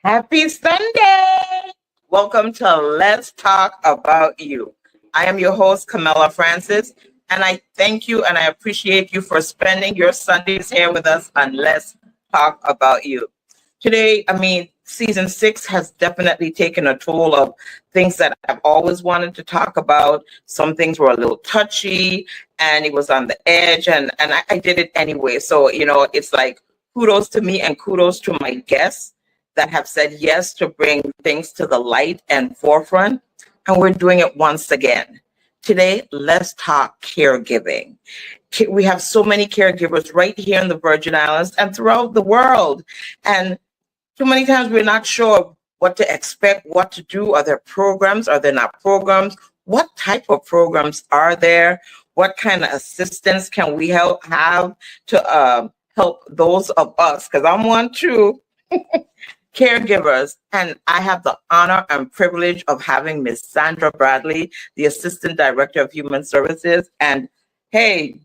Happy Sunday! Welcome to Let's Talk About You. I am your host, Camilla Francis, and I thank you and I appreciate you for spending your Sundays here with us on Let's Talk About You. Today, season 6 has definitely taken a toll of things that I've always wanted to talk about. Some things were a little touchy and it was on the edge, and I did it anyway. So, it's like kudos to me and kudos to my guests that have said yes to bring things to the light and forefront. And we're doing it once again. Today, let's talk caregiving. We have so many caregivers right here in the Virgin Islands and throughout the world. And too many times we're not sure what to expect, what to do. Are there programs? Are there not programs? What type of programs are there? What kind of assistance can we have to help those of us? Because I'm one too. Caregivers, and I have the honor and privilege of having Miss Sandra Bradley, the Assistant Director of Human Services. And hey,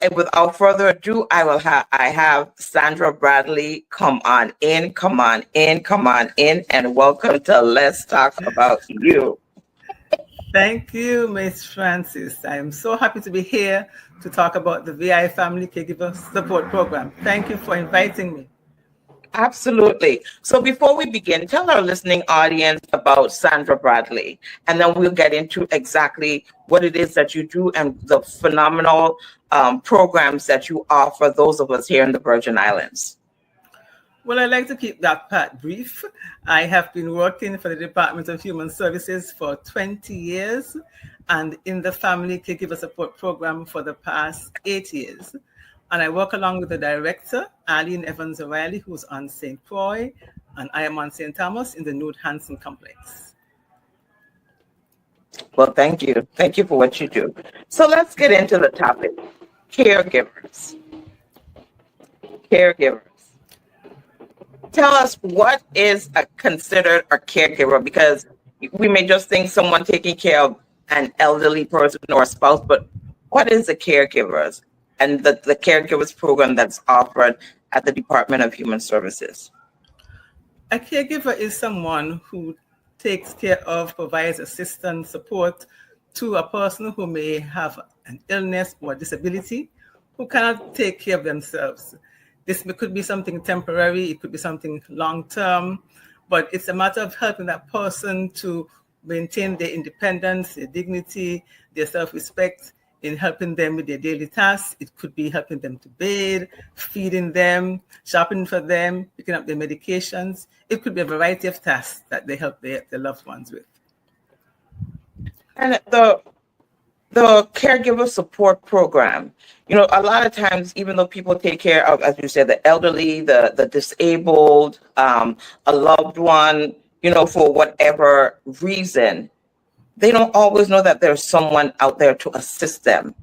and without further ado, I have Sandra Bradley. Come on in, and welcome to Let's Talk About You. Thank you, Miss Francis. I am so happy to be here to talk about the VI Family Caregiver Support Program. Thank you for inviting me. Absolutely. So before we begin, tell our listening audience about Sandra Bradley, and then we'll get into exactly what it is that you do and the phenomenal programs that you offer those of us here in the Virgin Islands. Well, I'd like to keep that part brief. I have been working for the Department of Human Services for 20 years and in the Family Caregiver Support Program for the past 8 years. And I work along with the director, Arlene Evans O'Reilly, who's on St. Croix, and I am on St. Thomas in the Nude Hansen complex. Well, thank you. Thank you for what you do. So let's get into the topic. Caregivers. Tell us, what is considered a caregiver? Because we may just think someone taking care of an elderly person or a spouse, but what is a caregiver? And the caregivers program that's offered at the Department of Human Services? A caregiver is someone who takes care of, provides assistance, support to a person who may have an illness or disability, who cannot take care of themselves. This could be something temporary, it could be something long-term, but it's a matter of helping that person to maintain their independence, their dignity, their self-respect, in helping them with their daily tasks. It could be helping them to bathe, feeding them, shopping for them, picking up their medications. It could be a variety of tasks that they help their loved ones with. And the caregiver support program, a lot of times, even though people take care of, as you said, the elderly, the disabled, a loved one, for whatever reason, they don't always know that there's someone out there to assist them.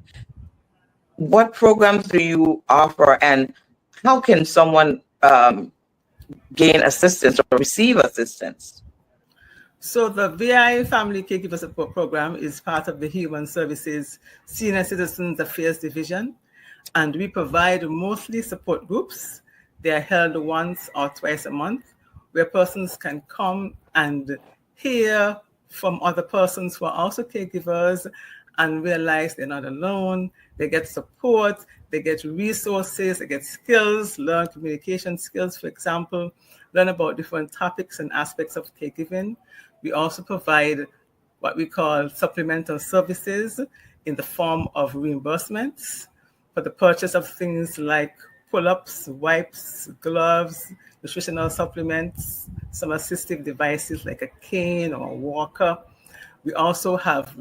What programs do you offer, and how can someone gain assistance or receive assistance? So the VI Family Caregiver Support Program is part of the Human Services Senior Citizens Affairs Division, and we provide mostly support groups. They are held once or twice a month, where persons can come and hear from other persons who are also caregivers and realize they're not alone. They get support, they get resources, they get skills, learn communication skills, for example, learn about different topics and aspects of caregiving. We also provide what we call supplemental services in the form of reimbursements for the purchase of things like pull-ups, wipes, gloves, nutritional supplements, some assistive devices like a cane or a walker. We also have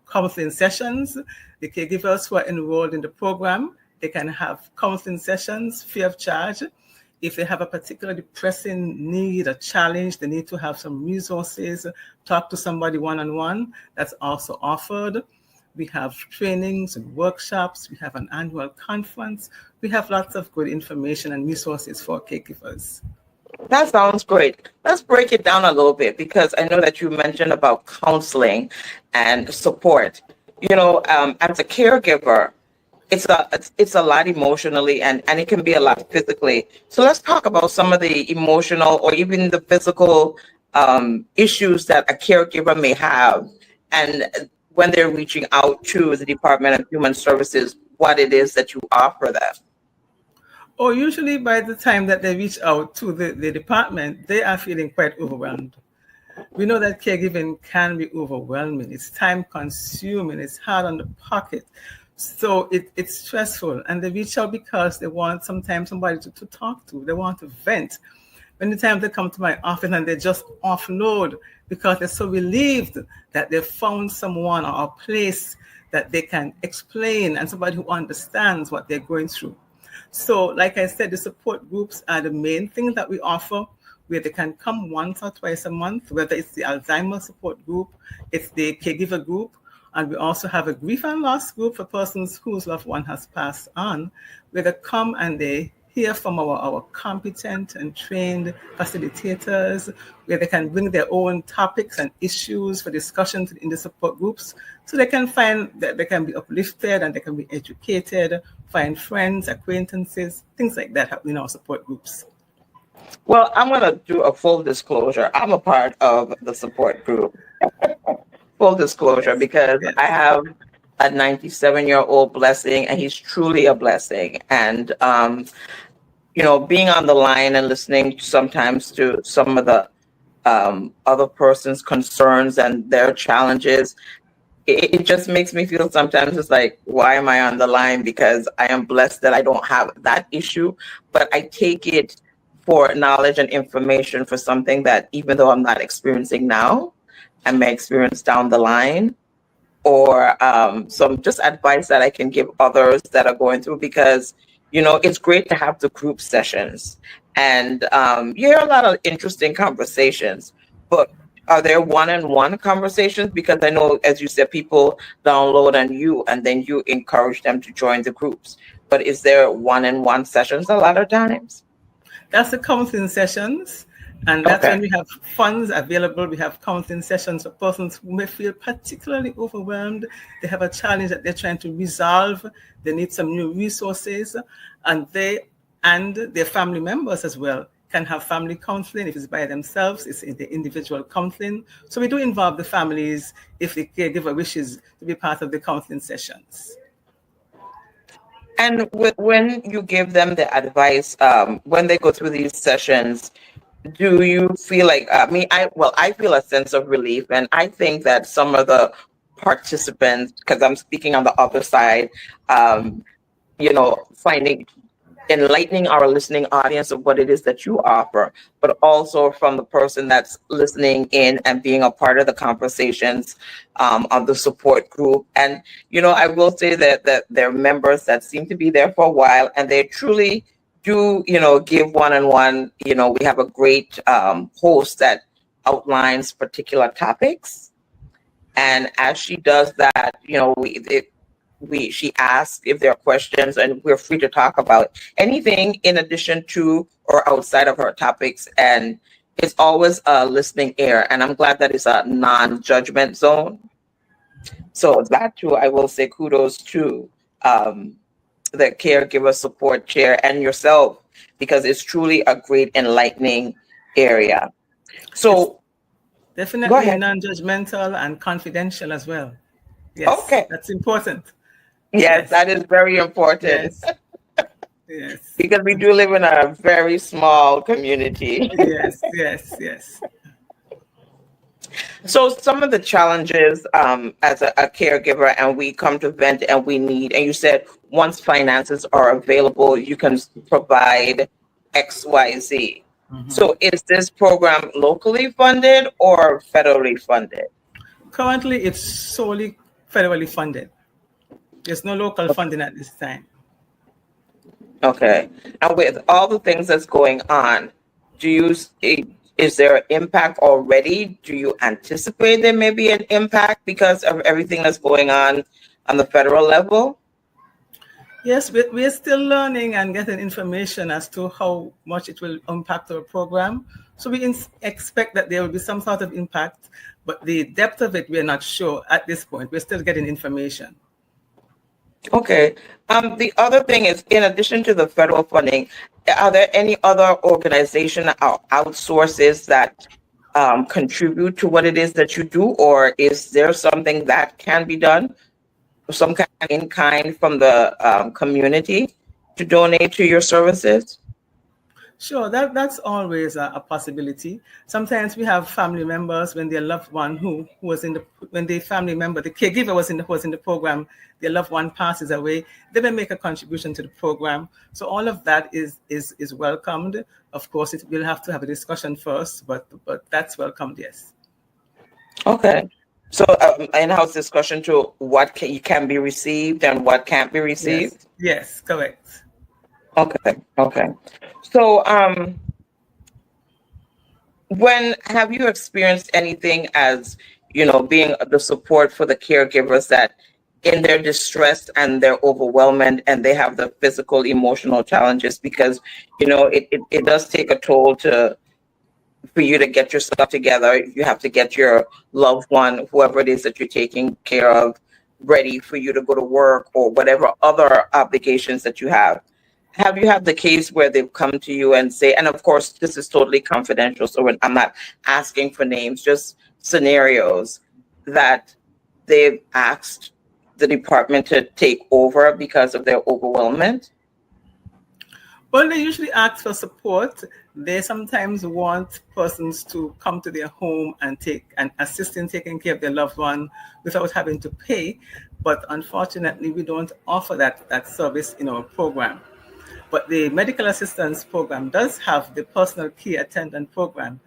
counseling sessions. The caregivers who are enrolled in the program, they can have counseling sessions free of charge. If they have a particularly pressing need, a challenge, they need to have some resources, talk to somebody one-on-one, that's also offered. We have trainings and workshops. We have an annual conference. We have lots of good information and resources for caregivers. That sounds great. Let's break it down a little bit, because I know that you mentioned about counseling and support. As a caregiver, it's a lot emotionally, and it can be a lot physically. So let's talk about some of the emotional or even the physical issues that a caregiver may have, and when they're reaching out to the Department of Human Services, what it is that you offer them. Or usually by the time that they reach out to the department, they are feeling quite overwhelmed. We know that caregiving can be overwhelming. It's time consuming. It's hard on the pocket. So it's stressful. And they reach out because they want sometimes somebody to talk to. They want to vent. Many times they come to my office and they just offload because they're so relieved that they found someone or a place that they can explain and somebody who understands what they're going through. So, like I said, the support groups are the main thing that we offer, where they can come once or twice a month, whether it's the Alzheimer's support group, it's the caregiver group, and we also have a grief and loss group for persons whose loved one has passed on, where they come and they hear from our competent and trained facilitators, where they can bring their own topics and issues for discussion in the support groups, so they can find that they can be uplifted and they can be educated, find friends, acquaintances, things like that in our support groups. Well, I'm going to do a full disclosure. I'm a part of the support group. Full disclosure, because Yes. I have a 97-year-old blessing, and he's truly a blessing. And, being on the line and listening sometimes to some of the other person's concerns and their challenges, it just makes me feel sometimes it's like, why am I on the line? Because I am blessed that I don't have that issue, but I take it for knowledge and information for something that, even though I'm not experiencing now, I may experience down the line, or some just advice that I can give others that are going through, because, it's great to have the group sessions, and you hear a lot of interesting conversations, but are there one-on-one conversations? Because I know, as you said, people download on you and then you encourage them to join the groups. But is there one-on-one sessions a lot of times? That's the counseling sessions. And that's Okay. when we have funds available. We have counseling sessions for persons who may feel particularly overwhelmed. They have a challenge that they're trying to resolve. They need some new resources. And they and their family members as well can have family counseling. If it's by themselves, it's in the individual counseling. So we do involve the families if the caregiver wishes to be part of the counseling sessions. And when you give them the advice, when they go through these sessions, do you feel like, I feel a sense of relief, and I think that some of the participants, because I'm speaking on the other side, finding enlightening our listening audience of what it is that you offer, but also from the person that's listening in and being a part of the conversations of the support group. And, I will say that there are members that seem to be there for a while, and they truly do, give one-on-one. We have a great host that outlines particular topics. And as she does that, she asks if there are questions, and we're free to talk about anything in addition to or outside of her topics. And it's always a listening ear. And I'm glad that it's a non-judgment zone. So that too, I will say kudos to the caregiver support chair and yourself, because it's truly a great enlightening area. So it's definitely non-judgmental and confidential as well. Yes, okay, that's important. Yes, that is very important. Yes. Yes. Because we do live in a very small community. Yes. So some of the challenges as a caregiver, and we come to vent and we need, and you said once finances are available, you can provide XYZ. Mm-hmm. So is this program locally funded or federally funded? Currently, it's solely federally funded. There's no local funding at this time. Okay. And with all the things that's going on, is there an impact already? Do you anticipate there may be an impact because of everything that's going on the federal level? Yes, we're still learning and getting information as to how much it will impact our program. So we expect that there will be some sort of impact, but the depth of it, we're not sure at this point. We're still getting information. Okay. The other thing is, in addition to the federal funding, are there any other organization or outsources that contribute to what it is that you do, or is there something that can be done, some kind in kind from the community to donate to your services? Sure, that's always a possibility. Sometimes we have family members when their loved one who was in the when the family member, the caregiver was in the program, their loved one passes away, they may make a contribution to the program. So all of that is welcomed. Of course, it will have to have a discussion first, but that's welcomed, yes. Okay. So in-house discussion to what can be received and what can't be Yes, received. yes, correct. Okay. Okay. So when have you experienced anything as, being the support for the caregivers that in their distress and their overwhelmed and they have the physical, emotional challenges? Because, it does take a toll for you to get your stuff together. You have to get your loved one, whoever it is that you're taking care of, ready for you to go to work or whatever other obligations that you have. Have you had the case where they've come to you and say, and of course, this is totally confidential, so I'm not asking for names, just scenarios that they've asked the department to take over because of their overwhelmment? Well, they usually ask for support. They sometimes want persons to come to their home and assist in taking care of their loved one without having to pay. But unfortunately, we don't offer that service in our program. But the medical assistance program does have the personal care attendant program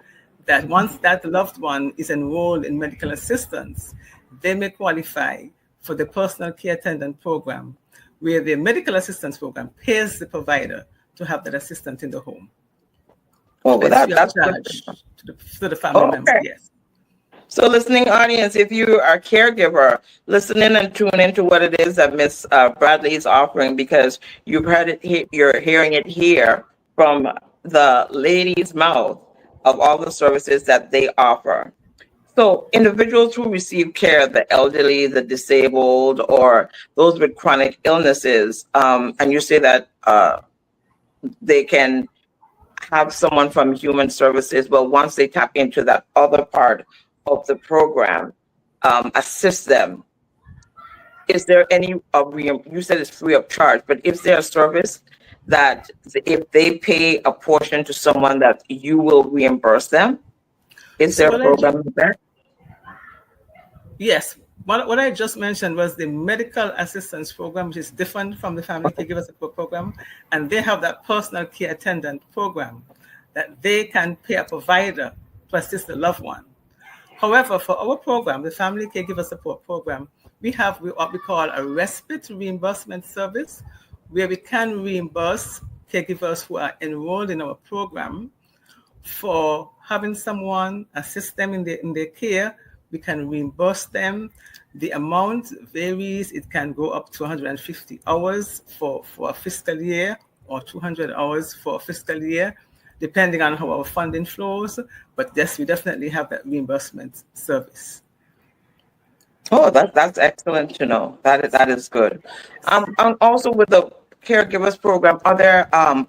that once that loved one is enrolled in medical assistance, they may qualify for the personal care attendant program, where the medical assistance program pays the provider to have that assistant in the home. Oh, well, It's free of that's good. charge to the family Oh, member, okay. yes. So, listening audience, if you are a caregiver, listen in and tune into what it is that Miss Bradley is offering, because you've heard it. You're hearing it here from the lady's mouth of all the services that they offer. So, individuals who receive care, the elderly, the disabled, or those with chronic illnesses, and you say that they can have someone from human services. Well, once they tap into that other part of the program, assist them. Is there any you said it's free of charge, but is there a service that if they pay a portion to someone that you will reimburse them? Is So there a program like that? yes, what I just mentioned was the medical assistance program, which is different from the family caregiver support program, and they have that personal care attendant program that they can pay a provider to assist the loved one. However, for our program, the family caregiver support program, we have what we call a respite reimbursement service, where we can reimburse caregivers who are enrolled in our program for having someone assist them in their care. We can reimburse them. The amount varies. It can go up to 150 hours for a fiscal year or 200 hours for a fiscal year, depending on how our funding flows. But yes, we definitely have that reimbursement service. Oh, that's excellent to know. That is good. And also with the caregivers program, are there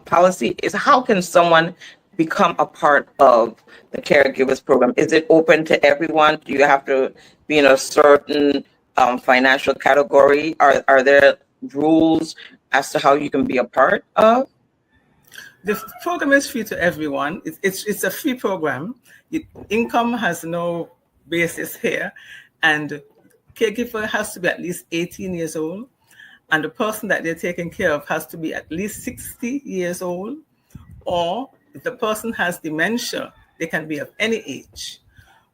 policy is how can someone become a part of the caregivers program? Is it open to everyone? Do you have to be in a certain financial category? Are there rules as to how you can be a part of? The program is free to everyone. It's a free program. Income has no basis here, and caregiver has to be at least 18 years old, and the person that they're taking care of has to be at least 60 years old, or if the person has dementia, they can be of any age.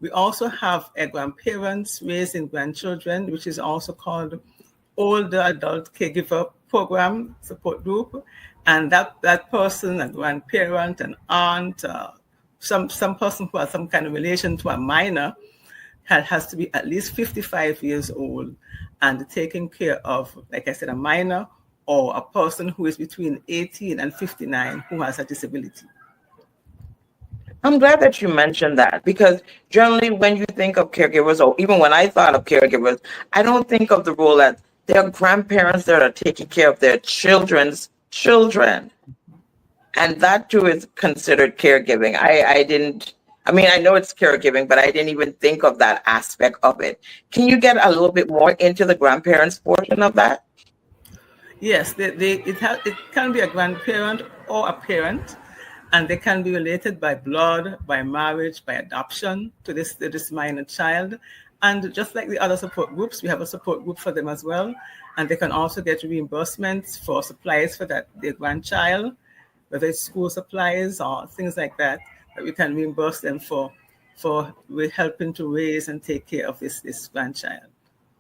We also have a grandparents raising grandchildren, which is also called older adult caregiver program support group, and that person, a grandparent, an aunt, some person who has some kind of relation to a minor, has to be at least 55 years old and taking care of, like I said, a minor or a person who is between 18 and 59 who has a disability. I'm glad that you mentioned that, because generally when you think of caregivers, or even when I thought of caregivers, I don't think of the role that there are grandparents that are taking care of their children's children. And that too is considered caregiving. I mean, I know it's caregiving, but I didn't even think of that aspect of it. Can you get a little bit more into the grandparents portion of that? Yes, it can be a grandparent or a parent, and they can be related by blood, by marriage, by adoption to this minor child. And just like the other support groups, we have a support group for them as well. And they can also get reimbursements for supplies for their grandchild, whether it's school supplies or things like that, that we can reimburse them for we're helping to raise and take care of this grandchild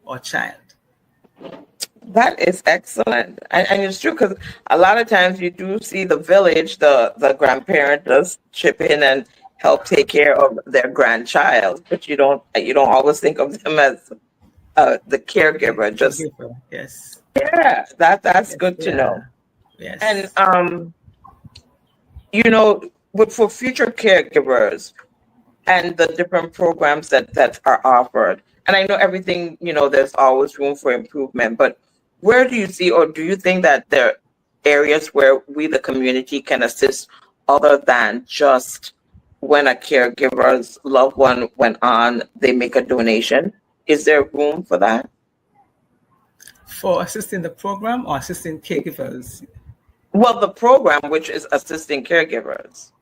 or child. That is excellent. And it's true because a lot of times you do see the village, the grandparent does chip in and help take care of their grandchild, but you don't always think of them as the caregiver. Just Yes. yeah, that's Yes. good to know. Yes. And for future caregivers and the different programs that are offered, and I know everything, there's always room for improvement, but where do you see, or do you think that there are areas where we, the community, can assist other than just when a caregiver's loved one went on, they make a donation? Is there room for that? For assisting the program or assisting caregivers? Well, the program, which is assisting caregivers.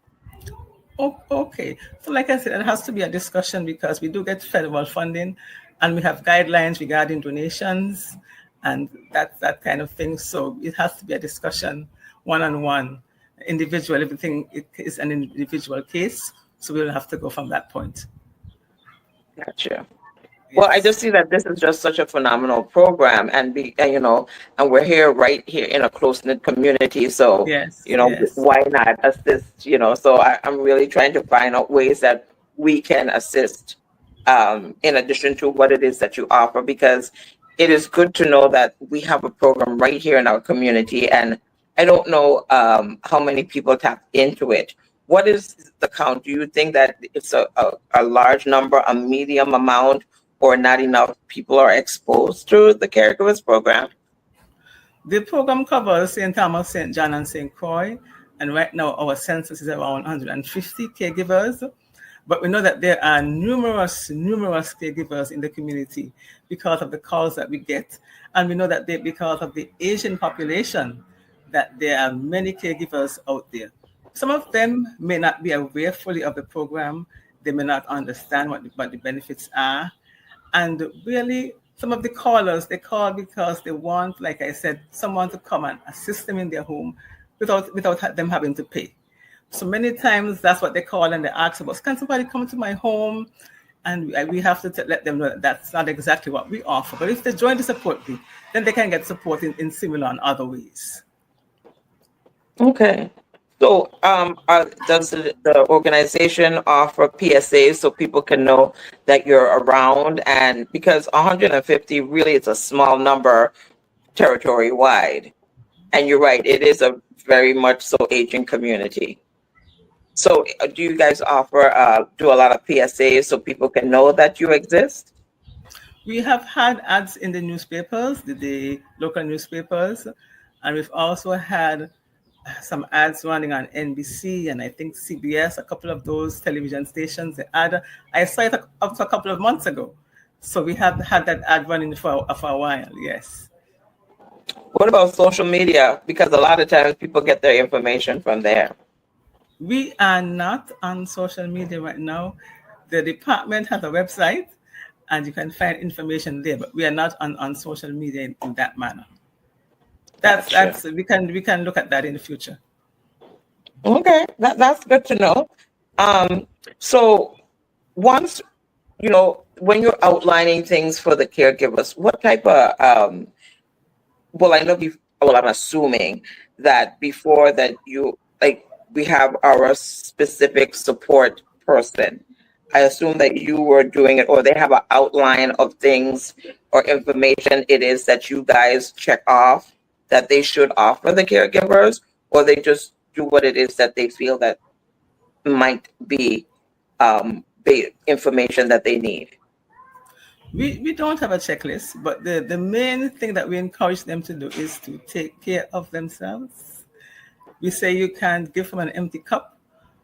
Oh, okay. So like I said, it has to be a discussion because we do get federal funding and we have guidelines regarding donations and that kind of thing. So it has to be a discussion one-on-one, individual. Everything is an individual case. So we'll have to go from that point. Gotcha. Well, I just see that this is just such a phenomenal program, and and we're here right here in a close knit community. So, Yes. why not assist? So I'm really trying to find out ways that we can assist, in addition to what it is that you offer, because it is good to know that we have a program right here in our community, and I don't know how many people tap into it. What is the count? Do you think that it's a large number, a medium amount, or not enough people are exposed to the Caregivers program? The program covers St. Thomas, St. John, and St. Croix. And right now, our census is around 150 caregivers. But we know that there are numerous caregivers in the community because of the calls that we get. And we know that because of the Asian population, that there are many caregivers out there. Some of them may not be aware fully of the program. They may not understand what the benefits are. And really, some of the callers, they call because they want, like I said, someone to come and assist them in their home without them having to pay. So many times that's what they call and they ask about, can somebody come to my home? And we have to let them know that that's not exactly what we offer. But if they join the support group, then they can get support in similar and other ways. Okay. So, does the organization offer PSAs so people can know that you're around? And because 150 really is a small number territory wide, and you're right, it is a very much so aging community. So, do you guys offer do a lot of PSAs so people can know that you exist? We have had ads in the newspapers, the local newspapers, and we've also had some ads running on NBC and I think CBS, a couple of those television stations. The ad, I saw it up to a couple of months ago. So we have had that ad running for a while, yes. What about social media? Because a lot of times people get their information from there. We are not on social media right now. The department has a website and you can find information there, but we are not on social media in that manner. That's we can look at that in the future. Okay, that's good to know. So once when you're outlining things for the caregivers, what type of well, I know I'm assuming that before that we have our specific support person. I assume that you were doing it, or they have an outline of things or information it is that you guys check off that they should offer the caregivers, or they just do what it is that they feel that might be information that they need. We don't have a checklist, but the main thing that we encourage them to do is to take care of themselves. We say you can't give from an empty cup.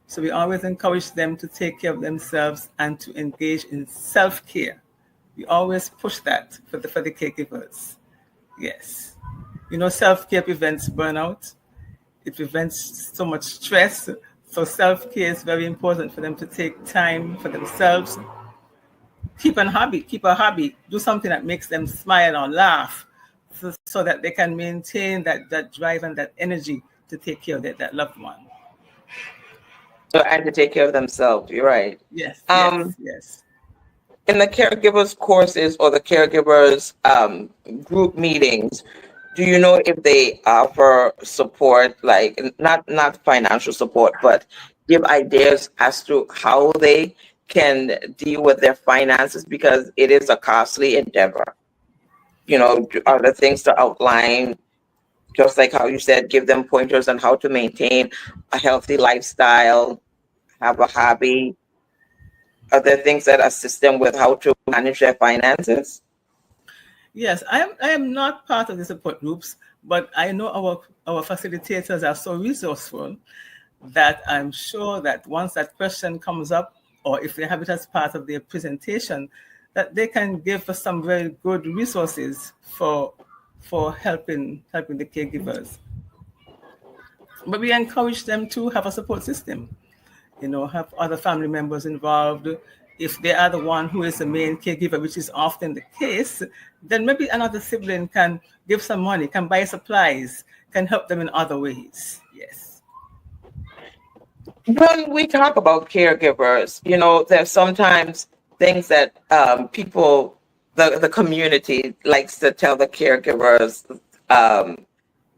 So we always encourage them to take care of themselves and to engage in self-care. We always push that for the caregivers. Yes. Self-care prevents burnout. It prevents so much stress. So self-care is very important for them to take time for themselves. Keep a hobby, do something that makes them smile or laugh so that they can maintain that drive and that energy to take care of that loved one. So, and to take care of themselves. You're right. Yes. In the caregivers courses or the caregivers group meetings, do you know if they offer support, like not financial support, but give ideas as to how they can deal with their finances, because it is a costly endeavor? Are there things to outline, just like how you said, give them pointers on how to maintain a healthy lifestyle, have a hobby? Are there things that assist them with how to manage their finances? Yes, I am not part of the support groups, but I know our facilitators are so resourceful that I'm sure that once that question comes up, or if they have it as part of their presentation, that they can give us some very good resources for helping the caregivers. But we encourage them to have a support system, have other family members involved. If they are the one who is the main caregiver, which is often the case, then maybe another sibling can give some money, can buy supplies, can help them in other ways. Yes. When we talk about caregivers, there's sometimes things that people, the community likes to tell the caregivers,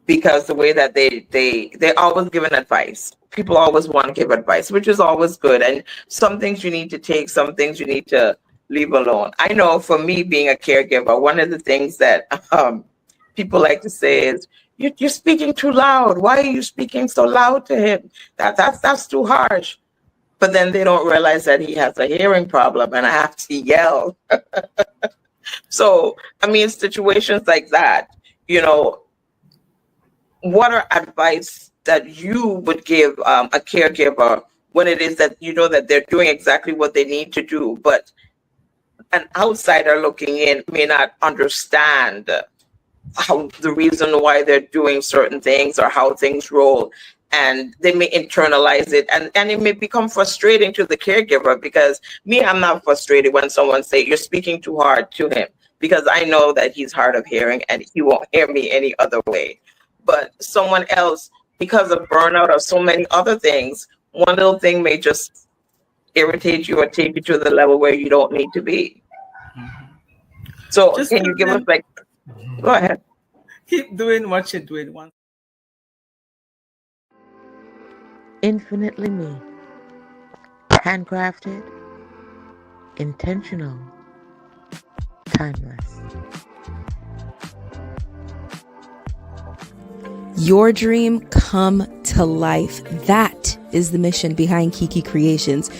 because the way that they always giving advice. People always want to give advice, which is always good. And some things you need to take, some things you need to leave alone. I know for me, being a caregiver, one of the things that people like to say is, you're speaking too loud. Why are you speaking so loud to him? That's too harsh. But then they don't realize that he has a hearing problem and I have to yell. So, situations like that, what are advice that you would give a caregiver when it is that that they're doing exactly what they need to do, but an outsider looking in may not understand how the reason why they're doing certain things or how things roll, and they may internalize it, and it may become frustrating to the caregiver? Because I'm not frustrated when someone say you're speaking too hard to him, because I know that he's hard of hearing and he won't hear me any other way. But someone else, because of burnout or so many other things, one little thing may just irritate you or take you to the level where you don't need to be. So just can you give us go ahead. Keep doing what you're doing. Infinitely me. Handcrafted. Intentional. Timeless. Your dream come to life. That is the mission behind Kiki Creations.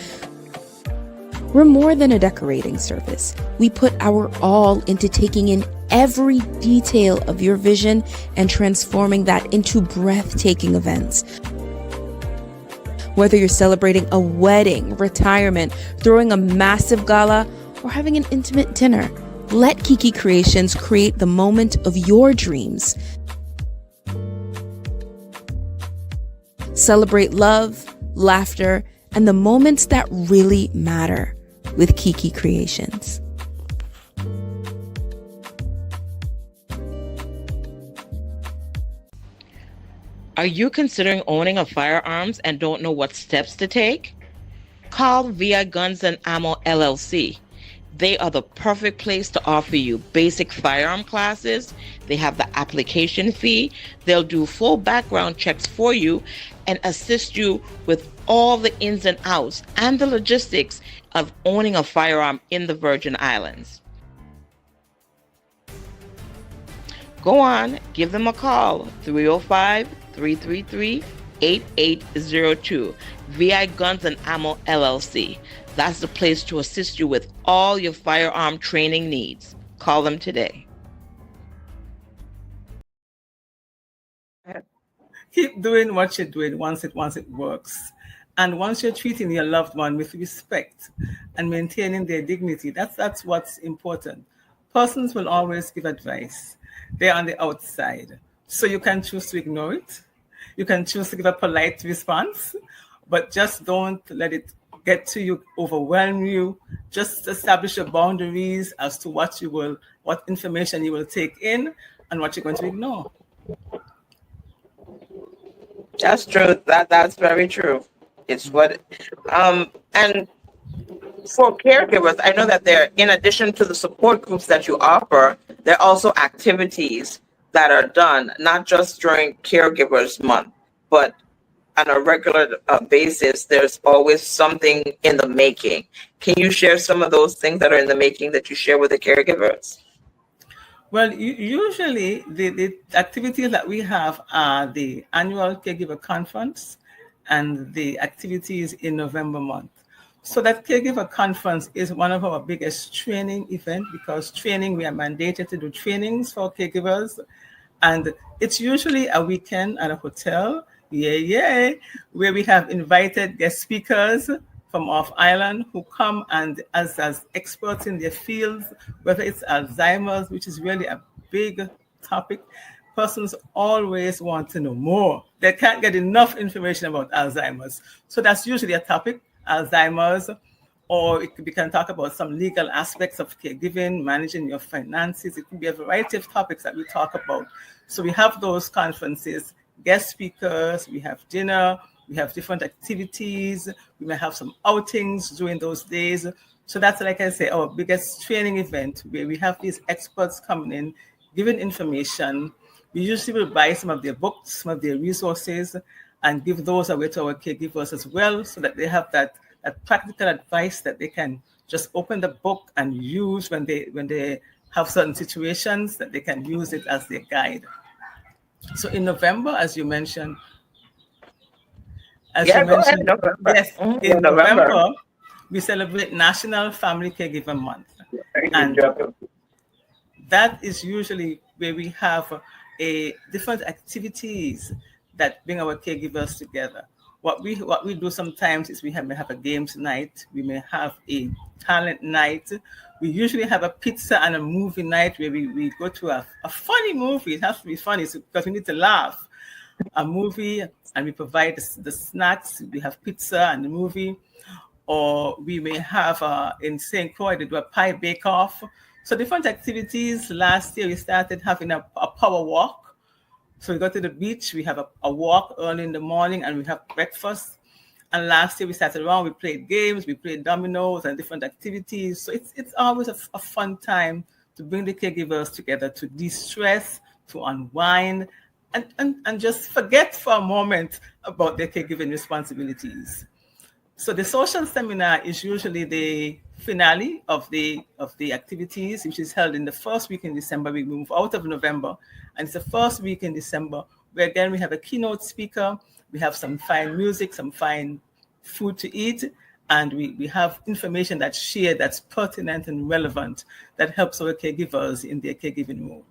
We're more than a decorating service. We put our all into taking in every detail of your vision and transforming that into breathtaking events. Whether you're celebrating a wedding, retirement, throwing a massive gala, or having an intimate dinner, let Kiki Creations create the moment of your dreams. Celebrate love, laughter, and the moments that really matter with Kiki Creations. Are you considering owning a firearms and don't know what steps to take? Call VI Guns and Ammo LLC. They are the perfect place to offer you basic firearm classes. They have the application fee. They'll do full background checks for you and assist you with all the ins and outs and the logistics of owning a firearm in the Virgin Islands. Go on, give them a call, 305-333-8802, VI Guns and Ammo LLC. That's the place to assist you with all your firearm training needs. Call them today. Keep doing what you're doing once it works. And once you're treating your loved one with respect and maintaining their dignity, that's what's important. Persons will always give advice. They're on the outside. So you can choose to ignore it. You can choose to give a polite response, but just don't let it get to you, overwhelm you. Just establish your boundaries as to what information you will take in and what you're going to ignore. That's true. That's very true. It's what, and for caregivers, I know that there, in addition to the support groups that you offer, there are also activities that are done, not just during Caregivers Month, but on a regular basis. There's always something in the making. Can you share some of those things that are in the making that you share with the caregivers? Well, usually the activities that we have are the annual caregiver conference and the activities in November month. So that caregiver conference is one of our biggest training events, because training, we are mandated to do trainings for caregivers. And it's usually a weekend at a hotel, where we have invited guest speakers from off island who come and as experts in their fields, whether it's Alzheimer's, which is really a big topic. Persons always want to know more. They can't get enough information about Alzheimer's. So that's usually a topic, Alzheimer's, or we can talk about some legal aspects of caregiving, managing your finances. It could be a variety of topics that we talk about. So we have those conferences, guest speakers, we have dinner, we have different activities, we may have some outings during those days. So that's, like I say, our biggest training event, where we have these experts coming in, giving information. We usually will buy some of their books, some of their resources, and give those away to our caregivers as well, so that they have that practical advice that they can just open the book and use when they have certain situations, that they can use it as their guide. So in November, as you mentioned, Go ahead, November. Yes, in November, we celebrate National Family Caregiver Month. And that is usually where we have different activities that bring our caregivers together. What we do sometimes is we may have a games night, we may have a talent night. We usually have a pizza and a movie night, where we go to a funny movie. It has to be funny, because we need to laugh. A movie, and we provide the snacks. We have pizza and the movie. Or we may have in St. Croix, they do a pie bake-off. So different activities. Last year we started having a power walk. So we go to the beach, we have a walk early in the morning, and we have breakfast. And last year we started around, we played games, we played dominoes and different activities. So it's always a fun time to bring the caregivers together, to de-stress, to unwind, and just forget for a moment about their caregiving responsibilities. So the social seminar is usually the finale of the activities, which is held in the first week in December. We move out of November, and it's the first week in December, where again we have a keynote speaker, we have some fine music, some fine food to eat, and we have information that's shared, that's pertinent and relevant, that helps our caregivers in their caregiving mode.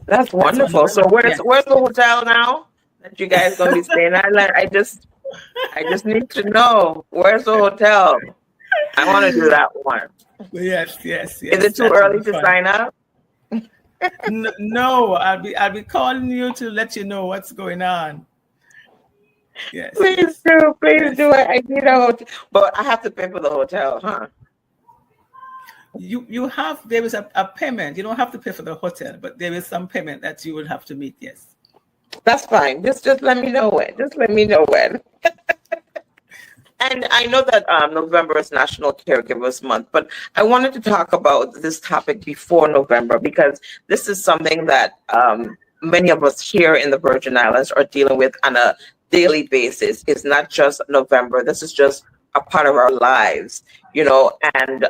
That's wonderful. So where's the hotel now that you guys gonna be staying at? I just need to know, where's the hotel? I want to do that one. Yes. Is it too early to sign up? No, I'll be calling you to let you know what's going on. Yes. Please do it. I need a hotel, but I have to pay for the hotel, huh? There is a payment. You don't have to pay for the hotel, but there is some payment that you will have to meet. Yes. That's fine. Just let me know when. Just let me know when. And I know that November is National Caregivers Month, but I wanted to talk about this topic before November, because this is something that many of us here in the Virgin Islands are dealing with on a daily basis. It's not just November. This is just a part of our lives, and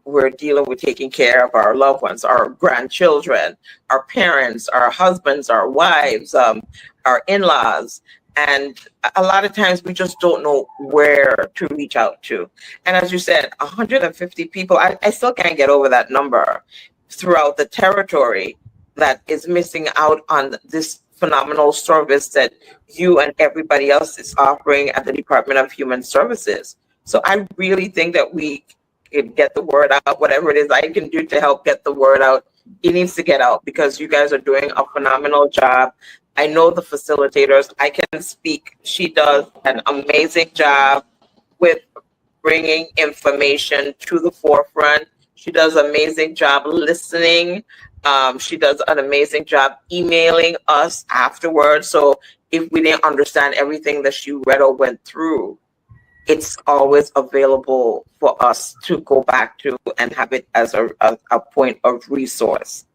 we're dealing with taking care of our loved ones, our grandchildren, our parents, our husbands, our wives, our in-laws. And a lot of times we just don't know where to reach out to. And as you said, 150 people, I still can't get over that number throughout the territory that is missing out on this phenomenal service that you and everybody else is offering at the Department of Human Services. So I really think that we can get the word out. Whatever it is I can do to help get the word out, it needs to get out, because you guys are doing a phenomenal job. I know the facilitators. I can speak. She does an amazing job with bringing information to the forefront. She does an amazing job listening. She does an amazing job emailing us afterwards. So if we didn't understand everything that she read or went through, it's always available for us to go back to and have it as a point of resource.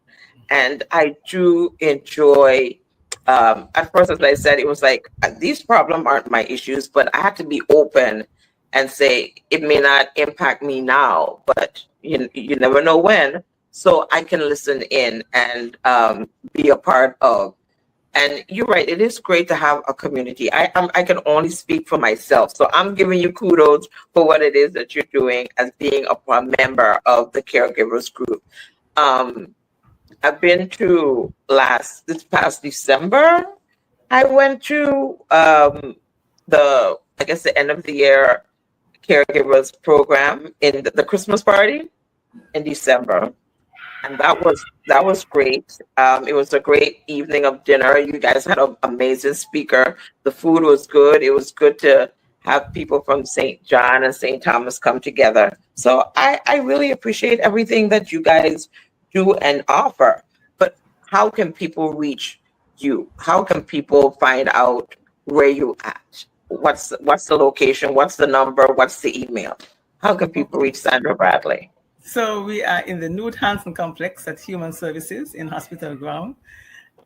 And I do enjoy, at first, as I said, it was like, these problems aren't my issues, but I have to be open and say, it may not impact me now, but you never know when. So I can listen in and be a part of. And you're right, it is great to have a community. I can only speak for myself. So I'm giving you kudos for what it is that you're doing as being a member of the Caregivers group. I've been to this past December, I went to the end of the year Caregivers program in the Christmas party in December. And that was great. It was a great evening of dinner. You guys had an amazing speaker. The food was good. It was good to have people from St. John and St. Thomas come together. So I really appreciate everything that you guys do and offer. But how can people reach you? How can people find out where you at? What's the location? What's the number? What's the email? How can people reach Sandra Bradley? So we are in the Newt Hansen Complex at Human Services in Hospital Ground.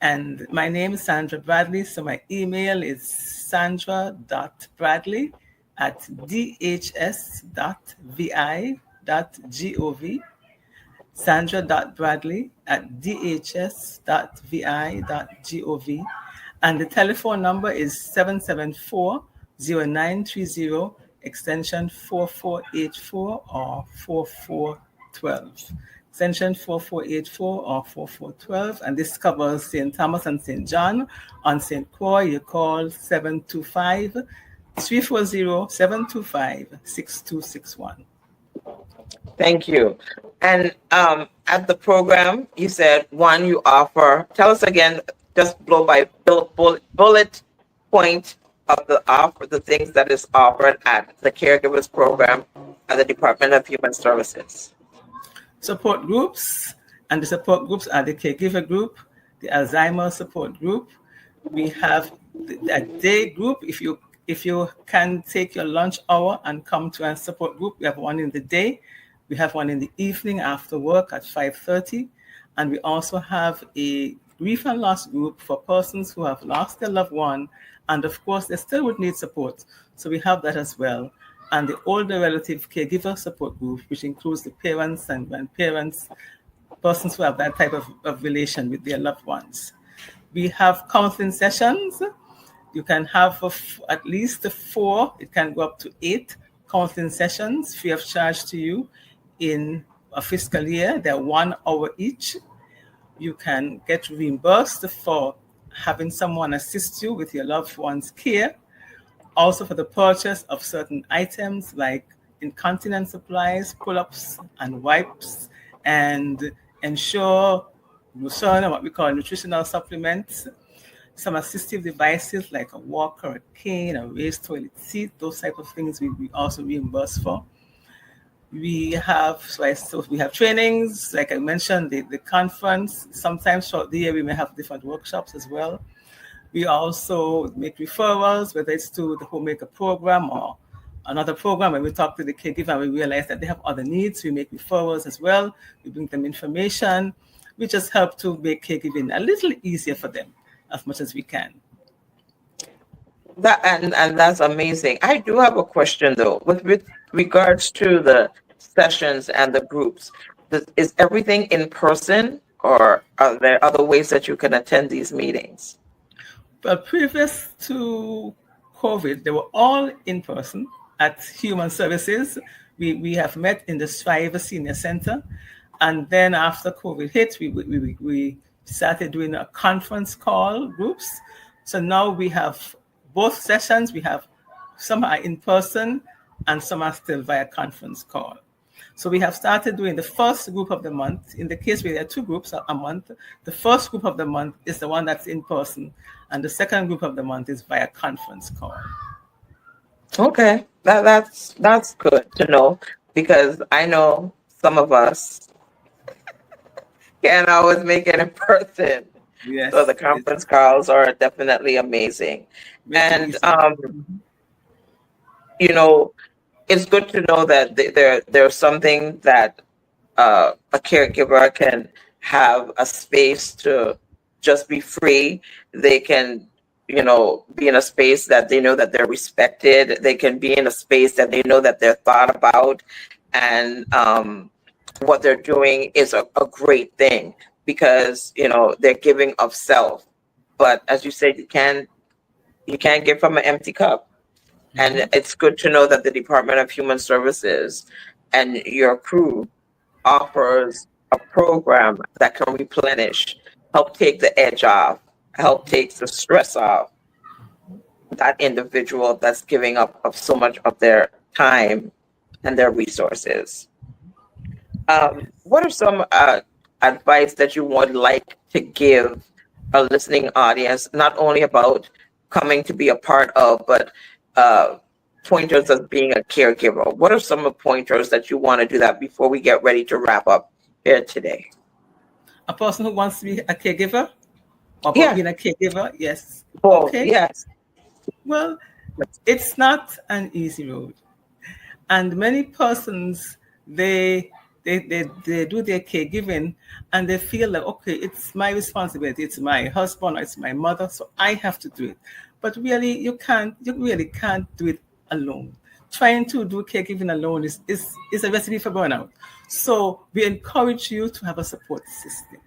And my name is Sandra Bradley. So my email is sandra.bradley@dhs.vi.gov. sandra.bradley@dhs.vi.gov. And the telephone number is 774-0930, extension 4484 or 4412. Extension 4484 or 4412. And this covers St. Thomas and St. John. On St. Croix, you call 725-340-725-6261. Thank you. And at the program, you said one, you offer, tell us again, just bullet point of the things that is offered at the Caregivers program at the Department of Human Services. Support groups, and the support groups are the Caregiver group, the Alzheimer's support group. We have a day group. If you can take your lunch hour and come to a support group, we have one in the day. We have one in the evening after work at 5:30. And we also have a grief and loss group for persons who have lost their loved one. And of course, they still would need support. So we have that as well. And the older relative caregiver support group, which includes the parents and grandparents, persons who have that type of relation with their loved ones. We have counseling sessions. You can have at least 4, it can go up to 8 counseling sessions free of charge to you in a fiscal year. They're 1 hour each. You can get reimbursed for having someone assist you with your loved one's care. Also for the purchase of certain items like incontinence supplies, pull-ups and wipes, and ensure Lucerne, what we call nutritional supplements, some assistive devices like a walker, a cane, a raised toilet seat, those type of things we also reimburse for. We have trainings, like I mentioned, the conference. Sometimes throughout the year we may have different workshops as well. We also make referrals, whether it's to the Homemaker program or another program. When we talk to the caregiver and we realize that they have other needs, we make referrals as well. We bring them information. We just help to make caregiving a little easier for them as much as we can. And that's amazing. I do have a question though, with regards to the sessions and the groups. Is everything in person, or are there other ways that you can attend these meetings? But previous to COVID, they were all in person at Human Services. We have met in the Strive Senior Center. And then after COVID hit, we started doing a conference call groups. So now we have both sessions. We have some are in person and some are still via conference call. So we have started doing the first group of the month. In the case where there are two groups a month, the first group of the month is the one that's in person, and the second group of the month is via conference call. Okay, that's good to know, because I know some of us can't always make it in person. Yes. So the conference calls are definitely amazing. And you know, it's good to know that there's something that a caregiver can have a space to just be free. They can, be in a space that they know that they're respected. They can be in a space that they know that they're thought about, and what they're doing is a great thing, because they're giving of self. But as you said, you can't give from an empty cup. And it's good to know that the Department of Human Services and your crew offers a program that can replenish, help take the edge off, help take the stress off that individual that's giving up of so much of their time and their resources. What are some advice that you would like to give a listening audience, not only about coming to be a part of, but pointers of being a caregiver? What are some of the pointers that you want to do that before we get ready to wrap up here today? A person who wants to be a caregiver, or being a caregiver, yes. Oh, okay. Yes. Well, it's not an easy road, and many persons they do their caregiving, and they feel like, okay, it's my responsibility, it's my husband, or it's my mother, so I have to do it. But really, you really can't do it alone. Trying to do caregiving alone is a recipe for burnout. So we encourage you to have a support system,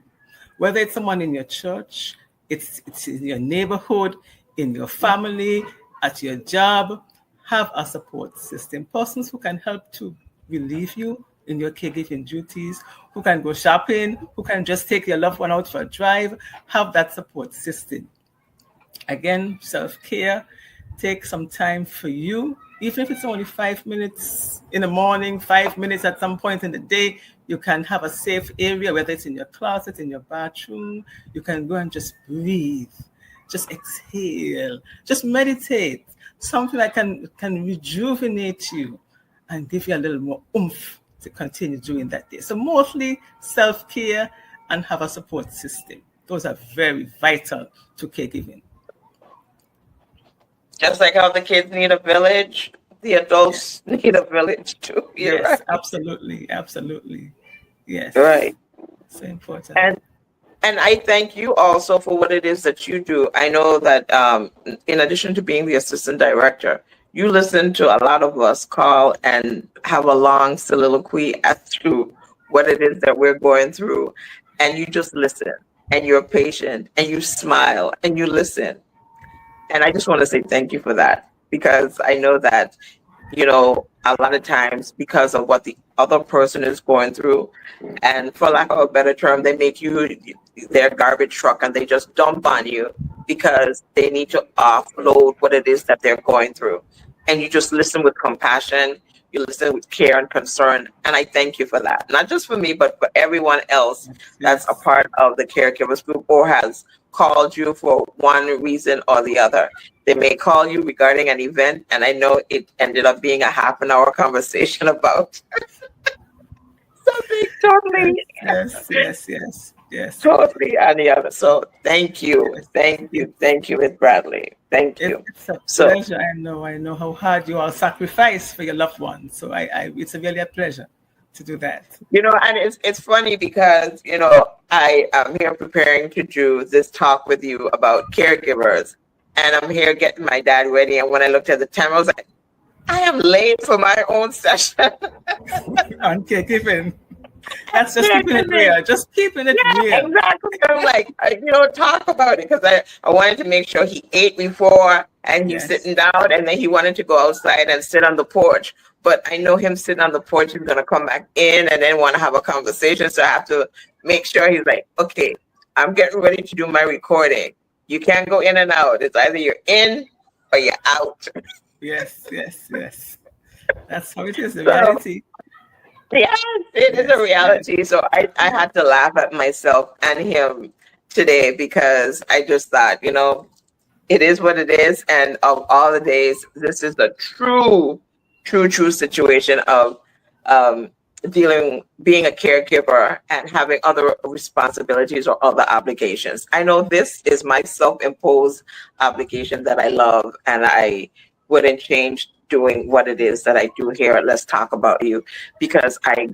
whether it's someone in your church, it's in your neighborhood, in your family, at your job. Have a support system. Persons who can help to relieve you in your caregiving duties, who can go shopping, who can just take your loved one out for a drive. Have that support system. Again, self-care. Take some time for you, even if it's only 5 minutes in the morning, 5 minutes at some point in the day. You can have a safe area, whether it's in your closet, in your bathroom. You can go and just breathe, just exhale, just meditate. Something that can rejuvenate you and give you a little more oomph to continue doing that day. So mostly self-care and have a support system. Those are very vital to caregiving. Just like how the kids need a village, the adults need a village too. Yes, right. Absolutely. Yes. Right. So important. And I thank you also for what it is that you do. I know that in addition to being the assistant director, you listen to a lot of us call and have a long soliloquy as to what it is that we're going through. And you just listen, and you're patient, and you smile, and you listen. And I just want to say thank you for that, because I know that, a lot of times, because of what the other person is going through, and for lack of a better term, they make you their garbage truck, and they just dump on you because they need to offload what it is that they're going through. And you just listen with compassion, you listen with care and concern. And I thank you for that. Not just for me, but for everyone else that's a part of the Caregivers group or has called you for one reason or the other. They may call you regarding an event, and I know it ended up being a half an hour conversation about something totally totally on the other. So thank you, Miss Bradley. Thank you. It's a pleasure. I know how hard you all sacrifice for your loved ones. So it's really a pleasure to do that. And it's funny because, I am here preparing to do this talk with you about caregivers, and I'm here getting my dad ready. And when I looked at the time, I was like, I am late for my own session. On caregiving. That's just keeping it real. Just keeping it Yeah, real. exactly. I'm like, talk about it, because I wanted to make sure he ate before and he's Yes. sitting down, and then he wanted to go outside and sit on the porch. But I know him sitting on the porch, he's going to come back in and then want to have a conversation. So I have to make sure he's like, okay, I'm getting ready to do my recording. You can't go in and out. It's either you're in or you're out. Yes, yes, yes. That's how it is, the So, reality. yes, it is a reality. So I had to laugh at myself and him today, because I just thought, it is what it is. And of all the days, this is the true situation of being a caregiver and having other responsibilities or other obligations. I know this is my self-imposed obligation that I love, and I wouldn't change doing what it is that I do here at Let's Talk About You, because I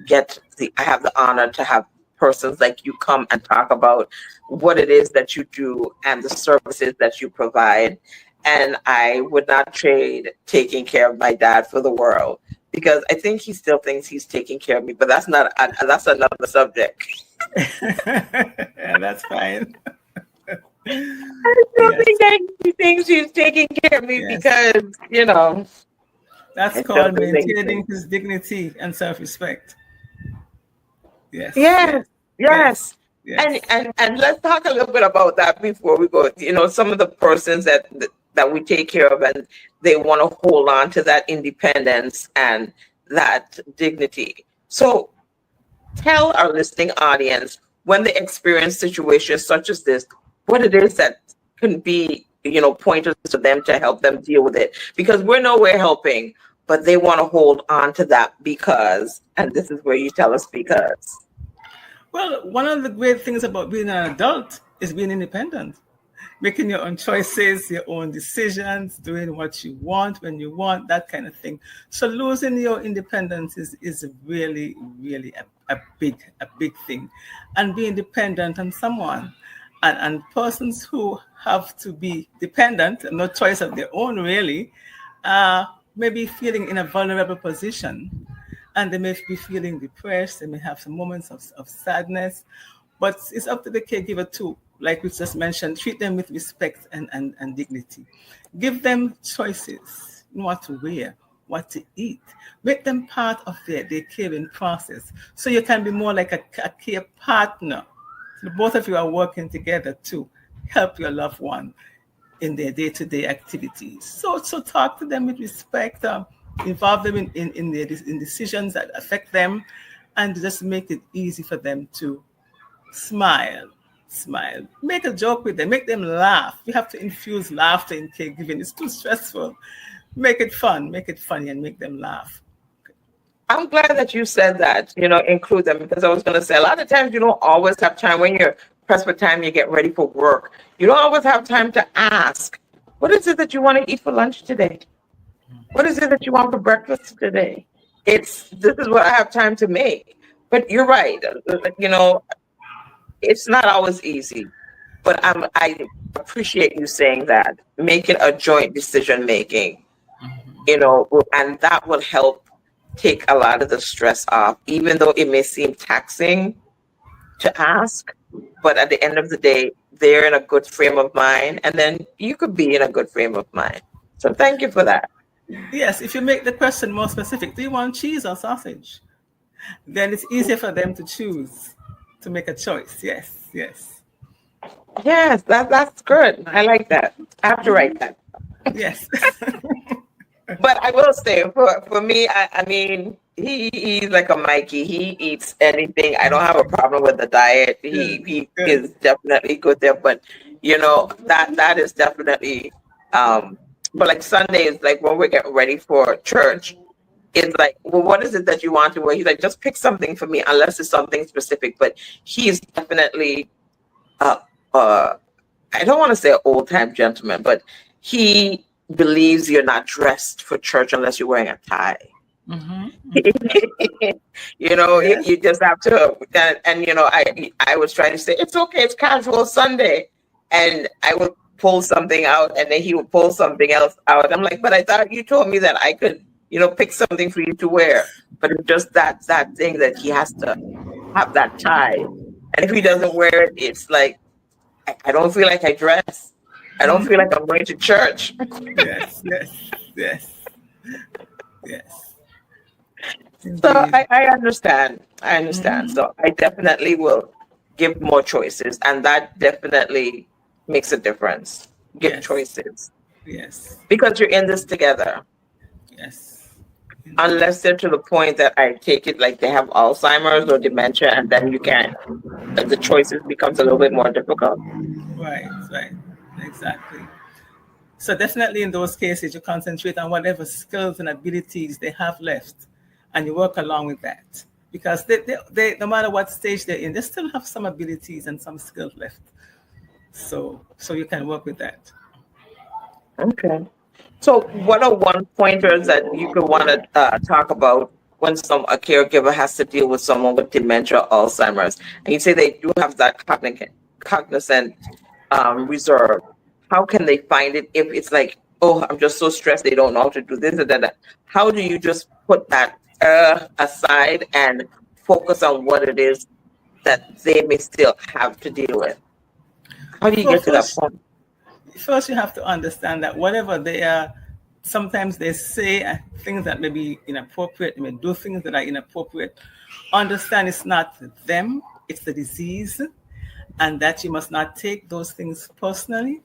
have the honor to have persons like you come and talk about what it is that you do and the services that you provide. And I would not trade taking care of my dad for the world, because I think he still thinks he's taking care of me, but that's another subject. Yeah, that's fine. I still think that he thinks he's taking care of me, because, That's called maintaining his dignity and self-respect. Yes. Yes. Yes. And let's talk a little bit about that before we go. Some of the persons that we take care of, and they want to hold on to that independence and that dignity. So tell our listening audience, when they experience situations such as this, what it is that can be, pointers to them to help them deal with it. Because we're nowhere helping, but they want to hold on to that because, and this is where you tell us because. Well, one of the great things about being an adult is being independent, making your own choices, your own decisions, doing what you want when you want, that kind of thing. So losing your independence is really, really a big thing. And being dependent on someone, and persons who have to be dependent, no choice of their own really, may be feeling in a vulnerable position. And they may be feeling depressed. They may have some moments of sadness, but it's up to the caregiver to, like we just mentioned, treat them with respect and dignity. Give them choices in what to wear, what to eat. Make them part of their caring process, so you can be more like a care partner. So both of you are working together to help your loved one in their day-to-day activities. So talk to them with respect. Involve them in decisions that affect them, and just make it easy for them to smile. Make a joke with them, make them laugh. You have to infuse laughter in caregiving. It's too stressful. Make it fun, make it funny, and make them laugh. I'm glad that you said that, include them, because I was going to say, a lot of times you don't always have time when you're pressed for time, you get ready for work. You don't always have time to ask, what is it that you want to eat for lunch today? What is it that you want for breakfast today? This is what I have time to make. But you're right. It's not always easy. But I appreciate you saying that. Make it a joint decision making, and that will help take a lot of the stress off, even though it may seem taxing to ask. But at the end of the day, they're in a good frame of mind, and then you could be in a good frame of mind. So thank you for that. Yes, if you make the question more specific, do you want cheese or sausage? Then it's easier for them to choose, to make a choice. Yes. Yes, that's good. I like that. I have to write that. Yes. But I will say, for me, I mean, he's like a Mikey. He eats anything. I don't have a problem with the diet. He is definitely good there. But that is definitely but like Sundays, like when we're getting ready for church, it's like, well, what is it that you want to wear? He's like, just pick something for me, unless it's something specific. But he's definitely I don't want to say an old time gentleman, but he believes you're not dressed for church unless you're wearing a tie. Mm-hmm. Yes. You just have to, and I was trying to say, it's okay, it's casual Sunday, and I would pull something out, and then he would pull something else out. I'm like, but I thought you told me that I could, pick something for you to wear. But it's just that thing that he has to have that tie. And if he doesn't wear it, it's like, I don't feel like I dress. I don't feel like I'm going to church. Yes, yes, yes, yes. So Indeed. I understand. I understand. Mhm. So I definitely will give more choices. And that definitely makes a difference. Give Yes, choices yes, because you're in this together. yes. Indeed. Unless they're to the point that I take it like they have Alzheimer's or dementia, and then you can't, the choices becomes a little bit more difficult. Right, right. Exactly. So definitely in those cases, you concentrate on whatever skills and abilities they have left, and you work along with that. Because they no matter what stage they're in, they still have some abilities and some skills left. So you can work with that. Okay. So, what are one pointers that you could want to talk about when a caregiver has to deal with someone with dementia, Alzheimer's, and you say they do have that cognizant reserve? How can they find it if it's like, oh, I'm just so stressed, they don't know how to do this and that? How do you just put that aside and focus on what it is that they may still have to deal with? How do you For get to that first, point? first you have to understand that whatever they are, sometimes they say things that may be inappropriate, they may do things that are inappropriate. Understand it's not them, it's the disease, and that you must not take those things personally.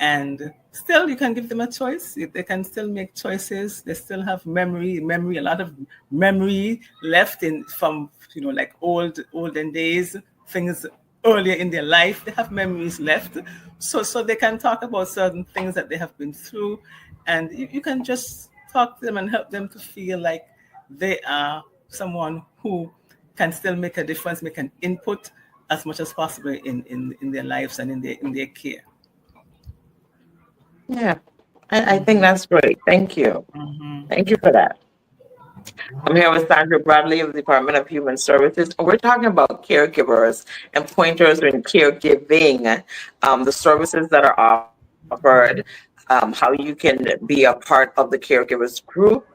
And still you can give them a choice. They can still make choices. They still have memory, a lot of memory left in from like olden days, things earlier in their life. They have memories left, so they can talk about certain things that they have been through, and you can just talk to them and help them to feel like they are someone who can still make a difference, make an input as much as possible in their lives and in their care. Yeah, I think that's great. Thank you. Thank you for that. I'm here with Sandra Bradley of the Department of Human Services. We're talking about caregivers and pointers in caregiving, the services that are offered, how you can be a part of the caregivers group.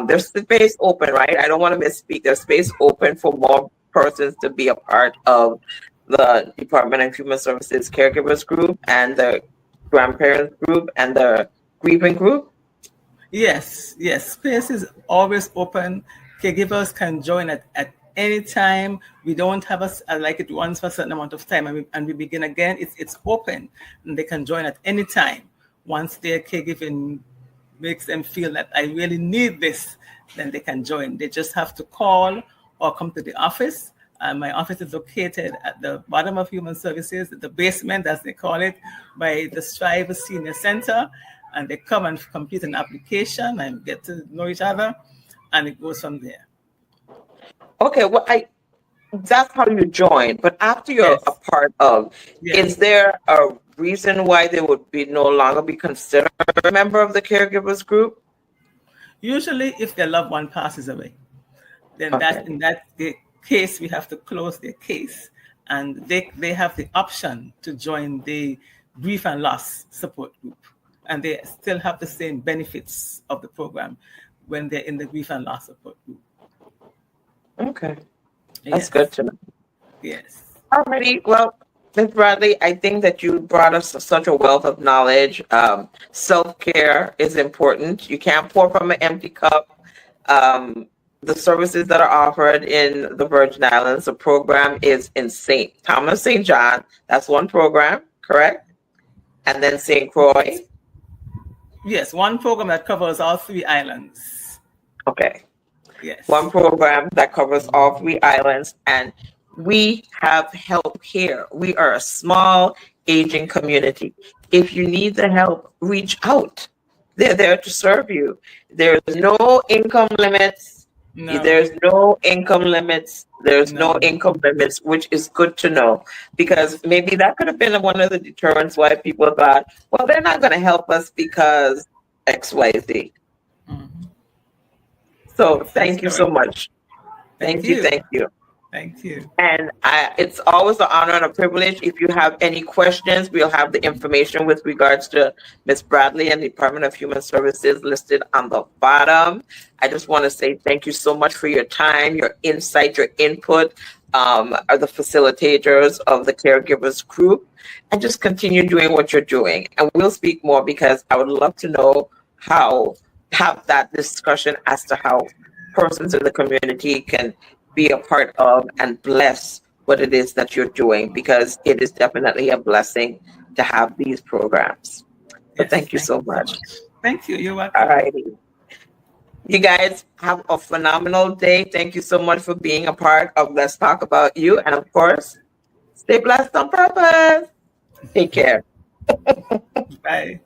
There's space open, right? I don't want to misspeak. There's space open for more persons to be a part of the Department of Human Services caregivers group and the grandparents group and the grieving group. Yes, yes. Space is always open. Caregivers can join at any time. We don't have like it once for a certain amount of time, and we begin again. It's open, and they can join at any time. Once their caregiving makes them feel that I really need this, then they can join. They just have to call or come to the office. My office is located at the bottom of Human Services, the basement, as they call it, by the Strive Senior Center. And they come and complete an application and get to know each other, and it goes from there. Okay, well, that's how you join. But after you're a Yes, part of, is yes. there a reason why they would be no longer be considered a member of the caregivers group? Usually, if their loved one passes away, then Okay. in that case, we have to close their case, and they have the option to join the grief and loss support group, and they still have the same benefits of the program when they're in the grief and loss support group. Okay. That's Yes, good to know. yes, Alrighty. Well, Ms. Bradley, I think that you brought us such a wealth of knowledge. Self-care is important. You can't pour from an empty cup. The services that are offered in the Virgin Islands, the program is in St. Thomas, St. John. That's one program, correct? And then St. Croix. yes. One program that covers all three islands. Okay. One Yes. program that covers all three islands, and we have help here. We are a small, aging community. If you need the help, reach out. They're there to serve you. There's no income limits. No, There's no income limits. There's no no. income limits, which is good to know because maybe that could have been one of the deterrents why people thought, well, they're not going to help us because XYZ. Mhm. So That's thank you so correct. much. Thank Thank you. you. Thank you. Thank you. And it's always an honor and a privilege. If you have any questions, we'll have the information with regards to Ms. Bradley and the Department of Human Services listed on the bottom. I just want to say thank you so much for your time, your insight, your input, are the facilitators of the Caregivers group, and just continue doing what you're doing. And we'll speak more because I would love to know have that discussion as to how persons in the community can be a part of and bless what it is that you're doing, because it is definitely a blessing to have these programs. So Yes, thank you so much. Thank you. You're welcome. All righty. You guys have a phenomenal day. Thank you so much for being a part of Let's Talk About You. And of course, stay blessed on purpose. Take care. Bye.